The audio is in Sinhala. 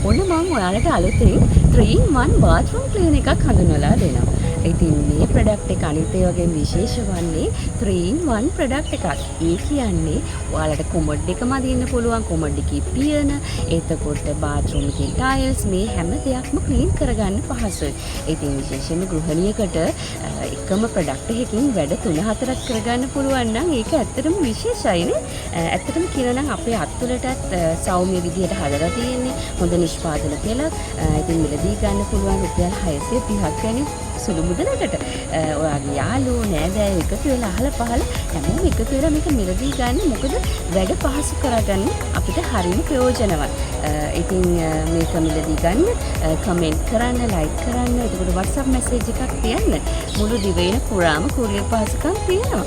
ඔන්න මම ඔයාලට අලුතෙන් 3-in-1 bathroom cleaner එකක් හඳුන්වලා දෙනවා. ඉතින් මේ ප්‍රොඩක්ට් එක අනිත් ඒ වගේම විශේෂ වන්නේ 3-in-1 ප්‍රොඩක්ට් එකක්. ඒ කියන්නේ ඔයාලට කොමඩ් එකම අදින්න පුළුවන්, කොමඩ් එකේ පියන, එතකොට bathroom එකේ tiles මේ හැම දෙයක්ම clean කරගන්න පහසුයි. ඉතින් විශේෂයෙන්ම ගෘහණියකට එකම ප්‍රොඩක්ට් එකකින් වැඩ 3-4ක් කරගන්න පුළුවන් නම් ඒක ඇත්තටම විශේෂයිනේ. ඇත්තටම කියනවා නම් අපේ අත්වලටත් සෞම්‍ය විදියට හදලා තියෙන්නේ හොඳ නිෂ්පාදන පෙළ. ඉතින් මිලදී ගන්න පුළුවන් රුපියල් 630ක් ගැන සුළු මුදලකට. ඔයාගේ යාළුවෝ නෑදෑයෝ එකතු වෙලා අහල පහල හැමෝම එකතු වෙලා මේක මිලදී ගන්න. මොකද වැඩ පහසු කරගන්න අපිට හරිම ප්‍රයෝජනවත්. ඉතින් මේක මිලදී ගන්න කමෙන්ට් කරන්න, ලයික් කරන්න, එතකොට WhatsApp මැසේජ් එකක් තියන්න. මුළු දිවයින පුරාම කුරියර් පහසුකම් තියෙනවා.